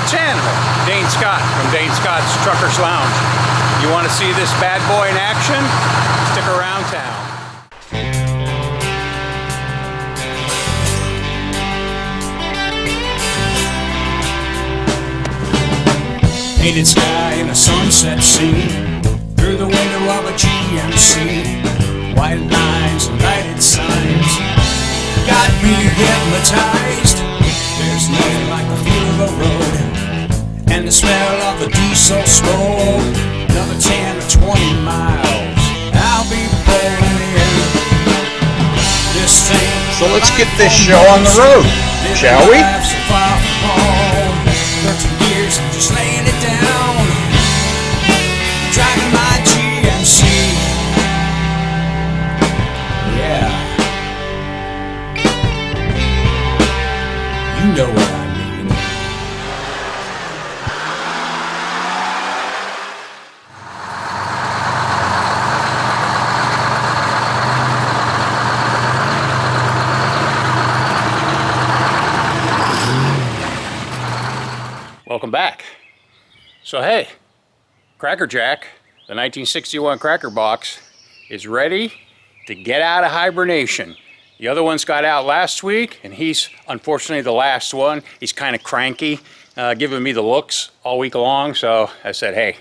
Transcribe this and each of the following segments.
Tannehill, Dane Scott from Dane Scott's Truckers Lounge. You want to see this bad boy in action? Stick around town. Painted sky in a sunset scene, through the window of a GMC, white lines and lighted signs got me hypnotized. There's nothing like the feel of a road and the smell of the diesel smoke. Another 10 or 20 miles, I'll be rolling in this thing. So let's get this show on the road, shall we? 13 years of just laying it down, driving my GMC. Yeah, you know what I mean. Welcome back. So hey, Cracker Jack, the 1961 Crackerbox, is ready to get out of hibernation. The other ones got out last week, and he's unfortunately the last one. He's kind of cranky, giving me the looks all week long, so I said, hey,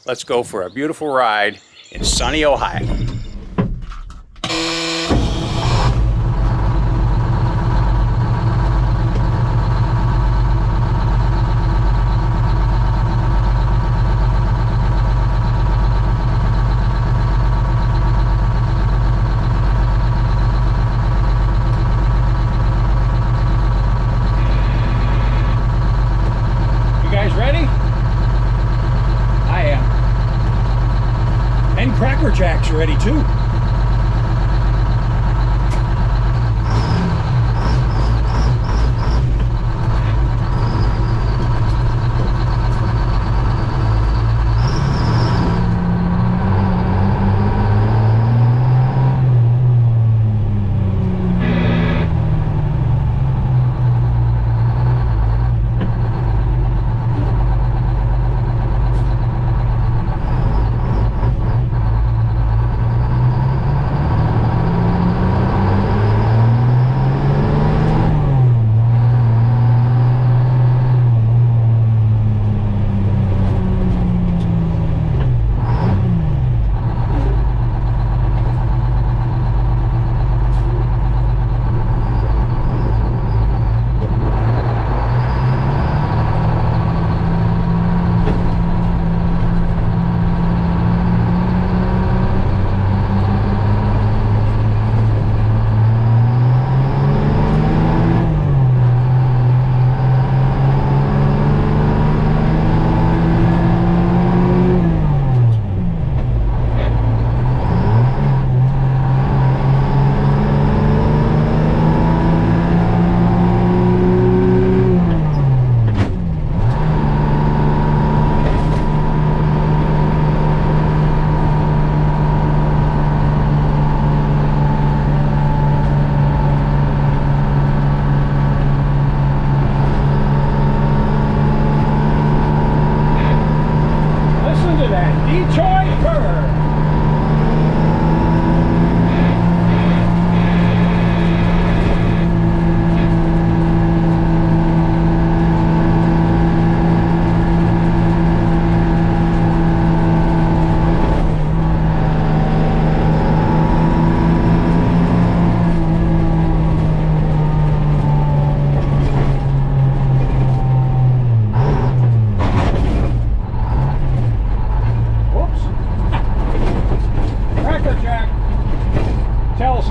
let's go for a beautiful ride in sunny Ohio. Cracker Jack's ready too.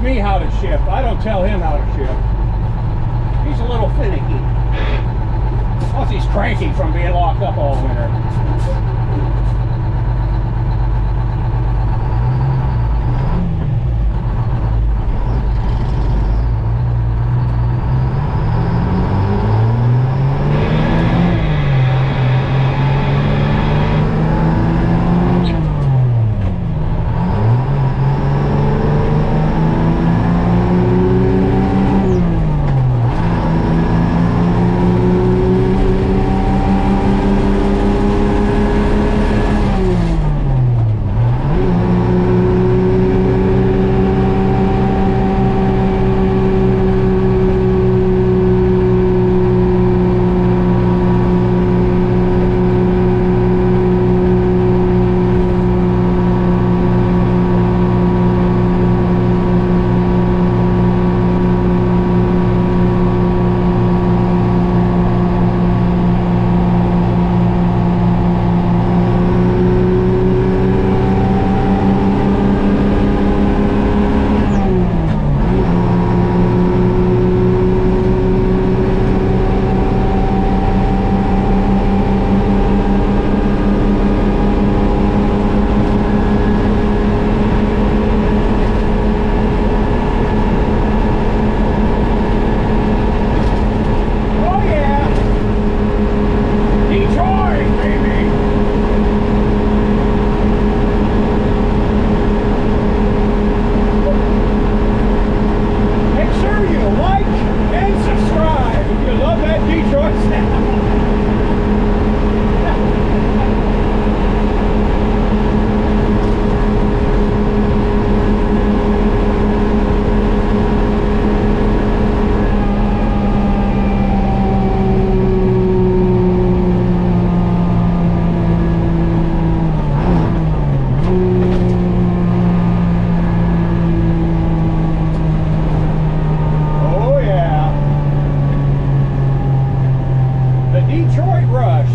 Me how to shift. I don't tell him how to shift. He's a little finicky. Plus he's cranky from being locked up all winter. What's that? Oh yeah. The Detroit Rush.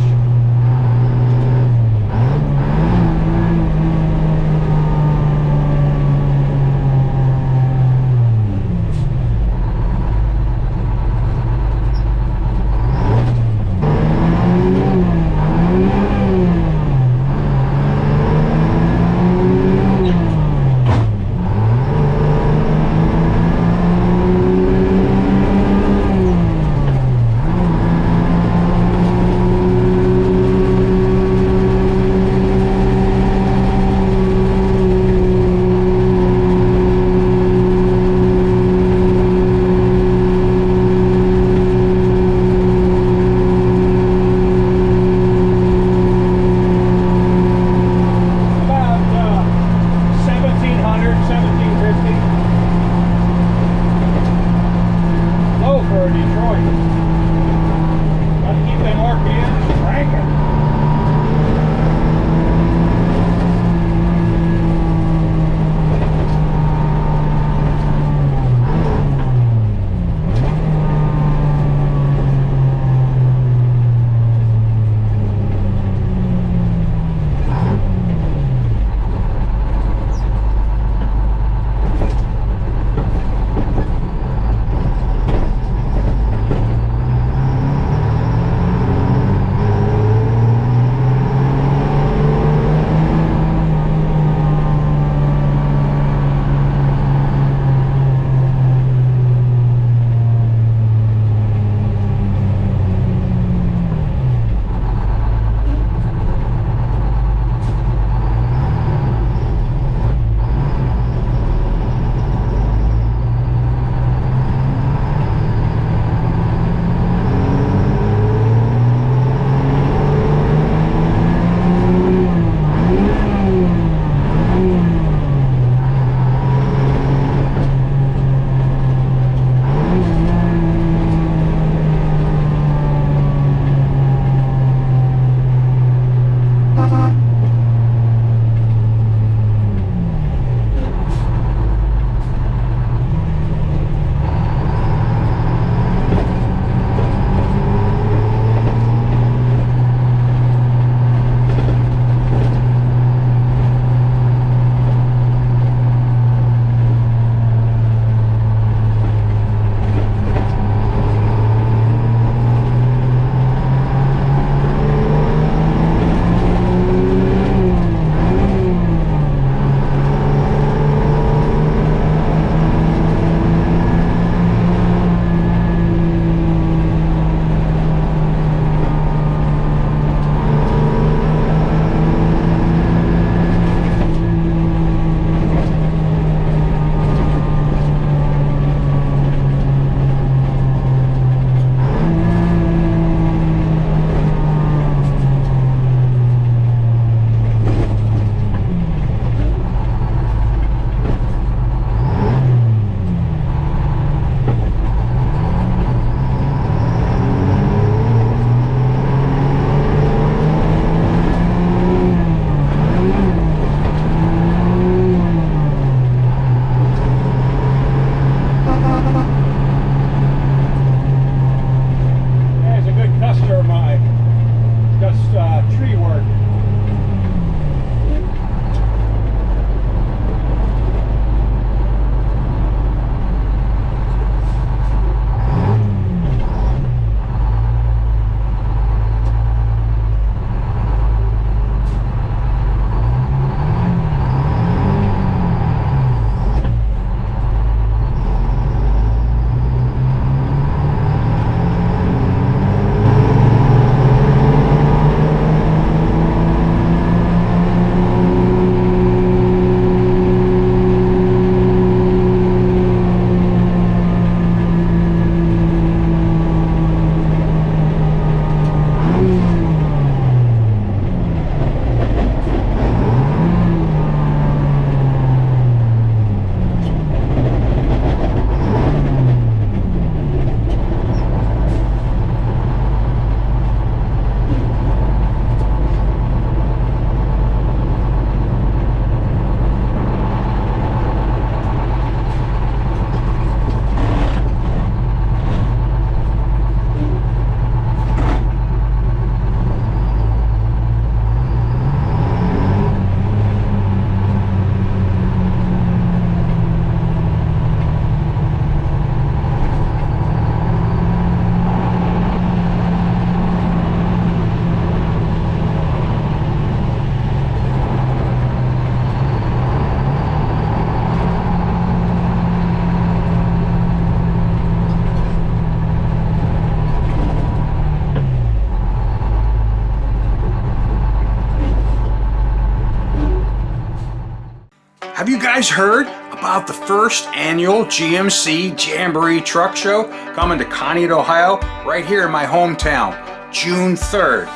guys heard about the first annual GMC Jamboree Truck Show coming to Conneaut, Ohio, right here in my hometown, June 3rd.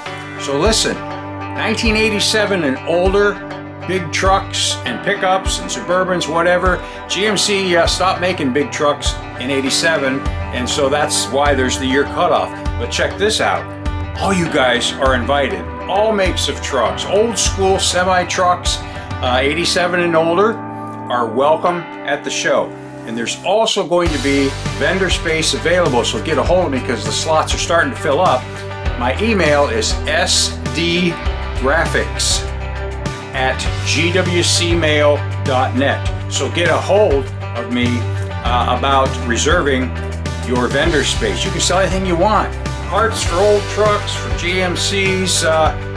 So listen, 1987 and older, big trucks and pickups and Suburbans, whatever. GMC stopped making big trucks in 87, and so that's why there's the year cutoff. But check this out. All you guys are invited. All makes of trucks, old school semi-trucks, 87 and older, are welcome at the show. And there's also going to be vendor space available, so get a hold of me because the slots are starting to fill up. My email is sdgraphics@gwcmail.net. So get a hold of me about reserving your vendor space. You can sell anything you want. Parts for old trucks, for GMCs,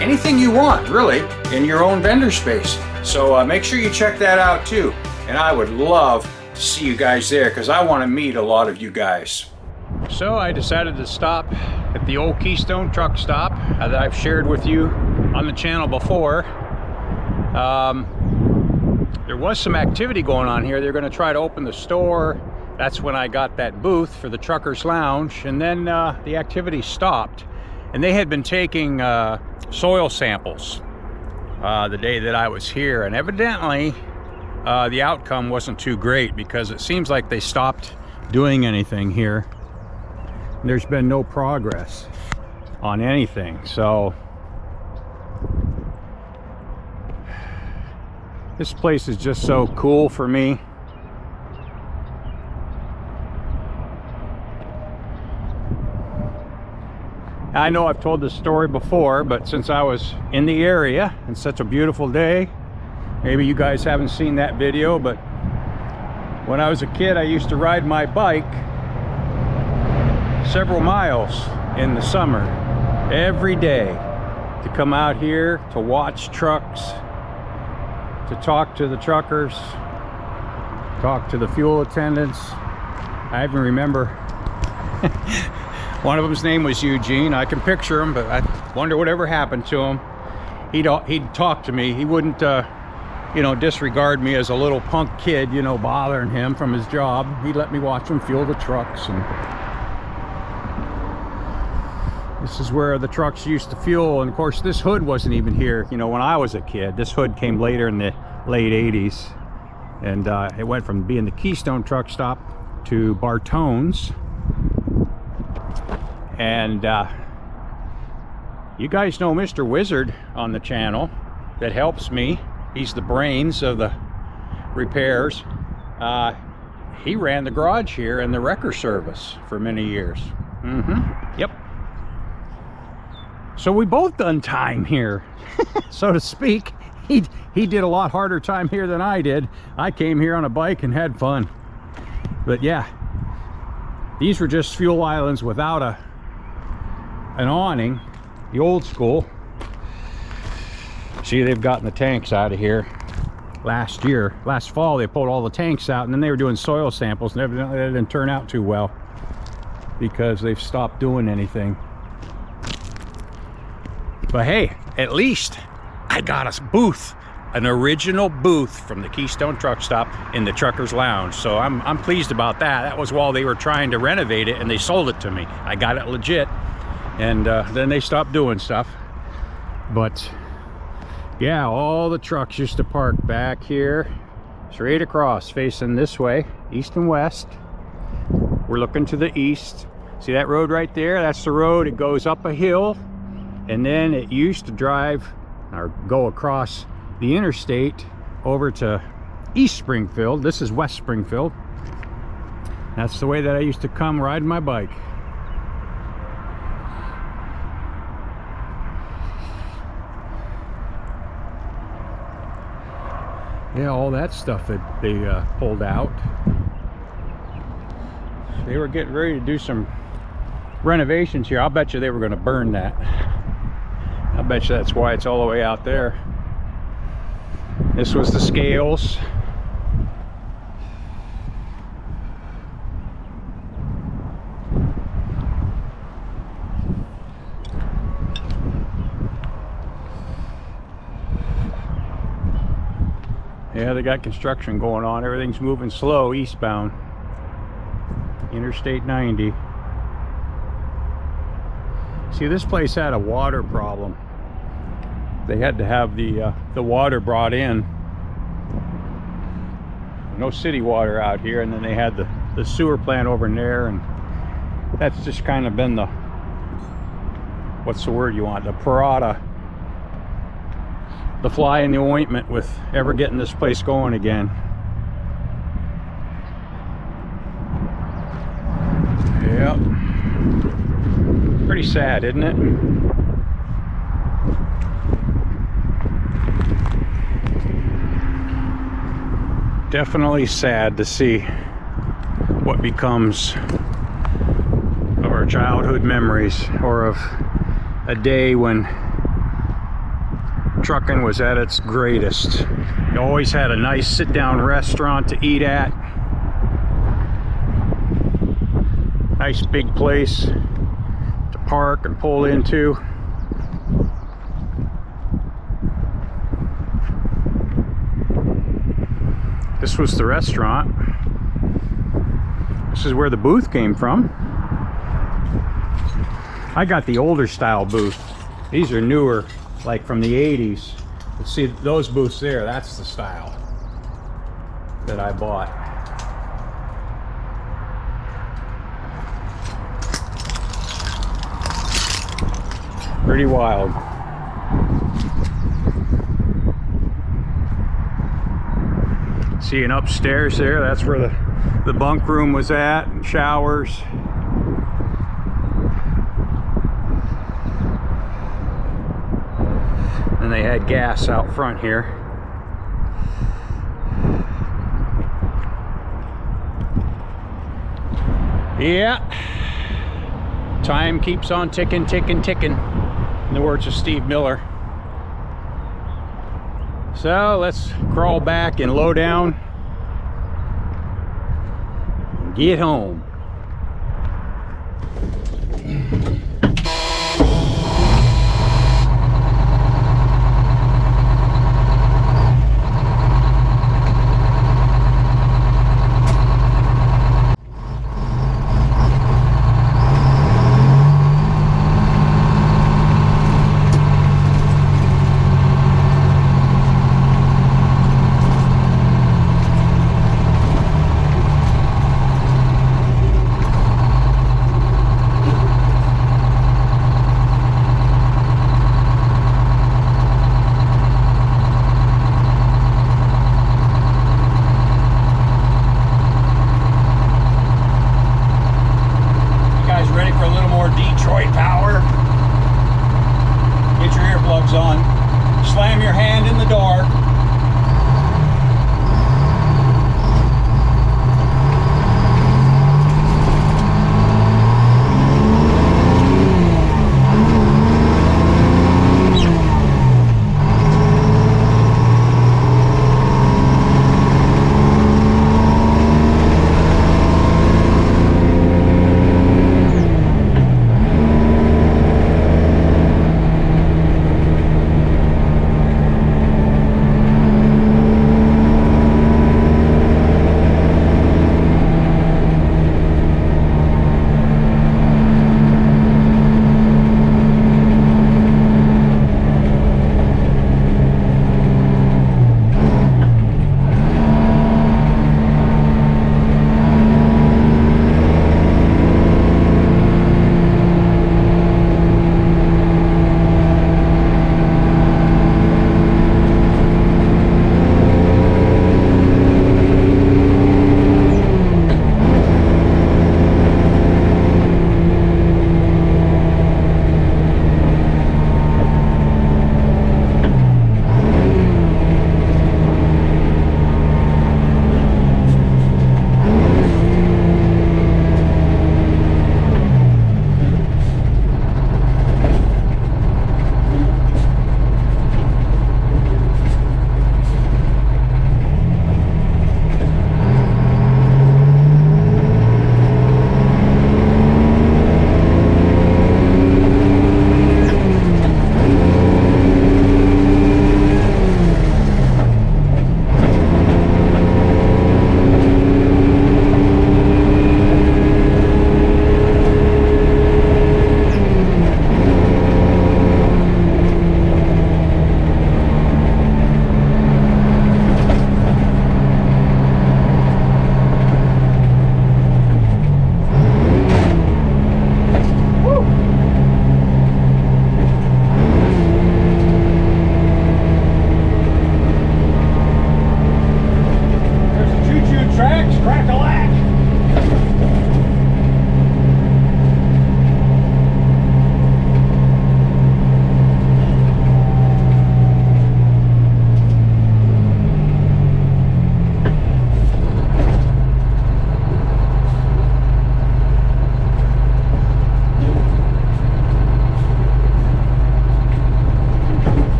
anything you want, really, in your own vendor space. So make sure you check that out too. And I would love to see you guys there because I want to meet a lot of you guys. So I decided to stop at the old Keystone truck stop that I've shared with you on the channel before. There was some activity going on here. They're going to try to open the store. That's when I got that booth for the Truckers Lounge, and then the activity stopped. And they had been taking soil samples the day that I was here, and evidently the outcome wasn't too great because it seems like they stopped doing anything here. There's been no progress on anything, so this place is just so cool for me. I know I've told this story before, but since I was in the area and such a beautiful day, maybe you guys haven't seen that video, but when I was a kid, I used to ride my bike several miles in the summer every day to come out here to watch trucks, to talk to the truckers, talk to the fuel attendants. I even remember one of them's name was Eugene. I can picture him, but I wonder whatever happened to him. He'd talk to me. He wouldn't, you know, disregard me as a little punk kid, you know, bothering him from his job. He'd let me watch him fuel the trucks. And this is where the trucks used to fuel. And of course, this hood wasn't even here, you know, when I was a kid. This hood came later in the late 80s. And it went from being the Keystone truck stop to Bartone's. And you guys know Mr. Wizard on the channel that helps me. He's the brains of the repairs. He ran the garage here and the wrecker service for many years. Yep. So we both done time here, so to speak. He did a lot harder time here than I did. I came here on a bike and had fun. But yeah, these were just fuel islands without an awning, the old school. See, they've gotten the tanks out of here. Last fall, they pulled all the tanks out, and then they were doing soil samples, and evidently that didn't turn out too well because they've stopped doing anything. But hey, at least I got a booth, an original booth from the Keystone truck stop in the Truckers Lounge. So I'm pleased about that. That was while they were trying to renovate it, and they sold it to me. I got it legit. And then they stopped doing stuff. But yeah, all the trucks used to park back here, straight across, facing this way, east and west. We're looking to the east. See that road right there? That's the road. It goes up a hill, and then it used to drive or go across the interstate over to East Springfield. This is West Springfield. That's the way that I used to come riding my bike. Yeah, all that stuff that they pulled out. They were getting ready to do some renovations here. I'll bet you they were going to burn that. I bet you that's why it's all the way out there. This was the scales. Yeah, they got construction going on. Everything's moving slow eastbound. Interstate 90. See, this place had a water problem. They had to have the water brought in. No city water out here, and then they had the sewer plant over in there, and that's just kind of been the, what's the word you want, the parada, the fly in the ointment with ever getting this place going again. Yep. Pretty sad, isn't it? Definitely sad to see what becomes of our childhood memories, or of a day when trucking was at its greatest. You always had a nice sit-down restaurant to eat at. Nice big place to park and pull into. This was the restaurant. This is where the booth came from. I got the older style booth. These are newer, like from the 80s. But see, those booths there, that's the style that I bought. Pretty wild. See, an upstairs there, that's where the bunk room was at, and showers. And they had gas out front here. Yeah, time keeps on ticking, ticking, ticking, in the words of Steve Miller. So let's crawl back and low down and get home.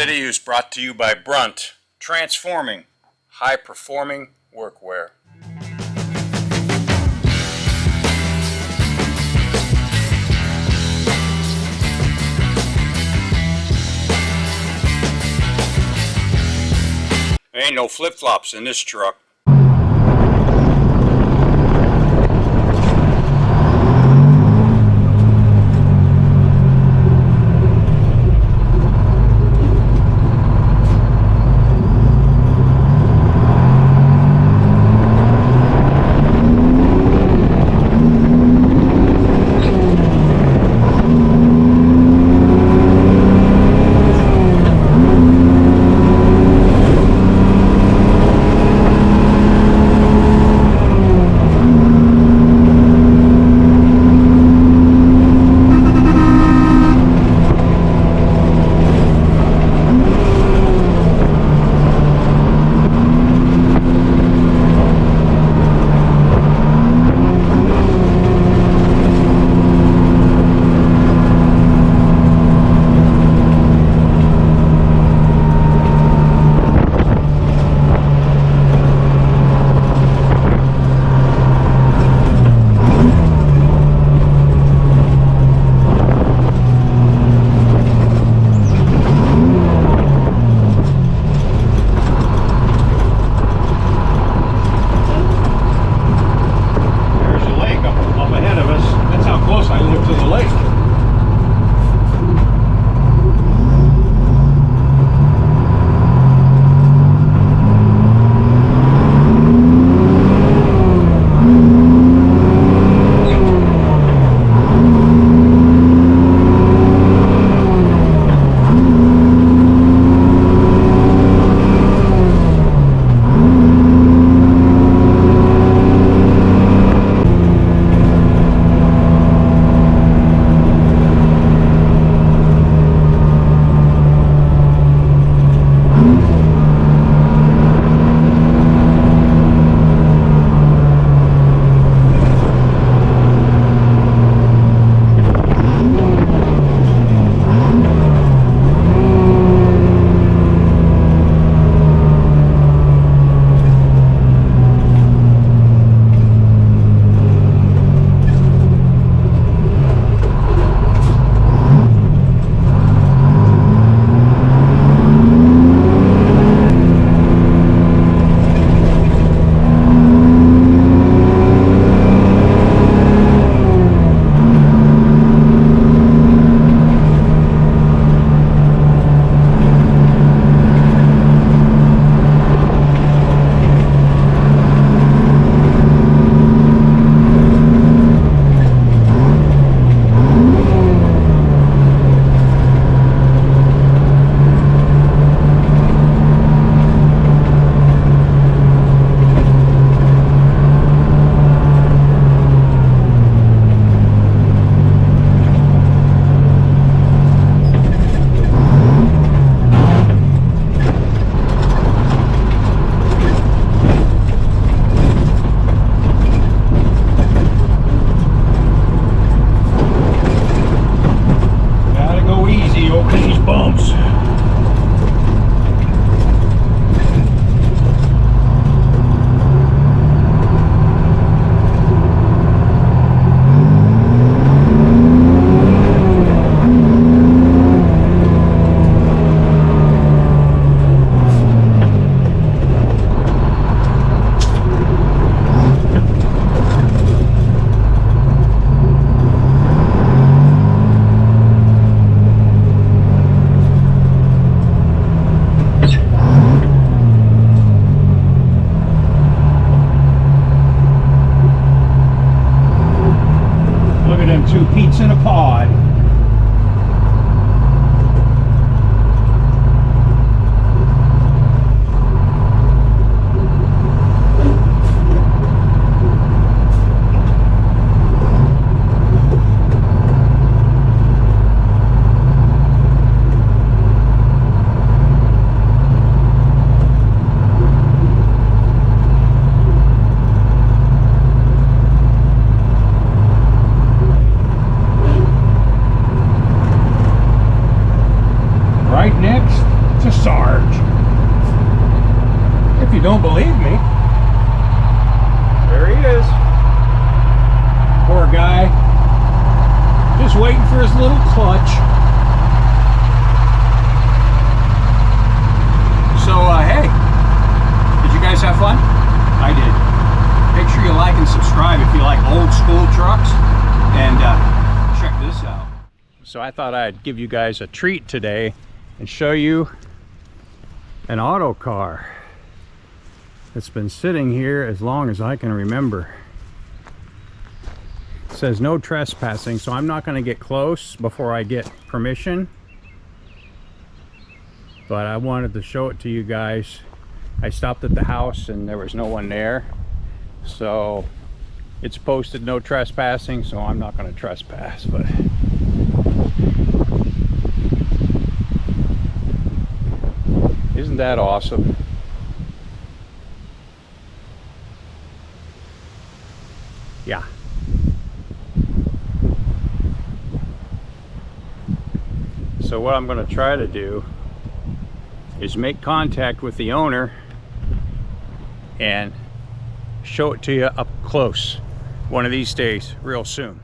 City is brought to you by BRUNT, transforming high-performing workwear. There ain't no flip-flops in this truck. his little clutch. So, hey, did you guys have fun? I did. Make sure you like and subscribe if you like old school trucks. And check this out. So I thought I'd give you guys a treat today and show you an AUTOCAR that's been sitting here as long as I can remember. It says no trespassing, so I'm not going to get close before I get permission. But I wanted to show it to you guys. I stopped at the house and there was no one there. So it's posted no trespassing, so I'm not going to trespass. But isn't that awesome? Yeah. So what I'm going to try to do is make contact with the owner and show it to you up close one of these days, real soon.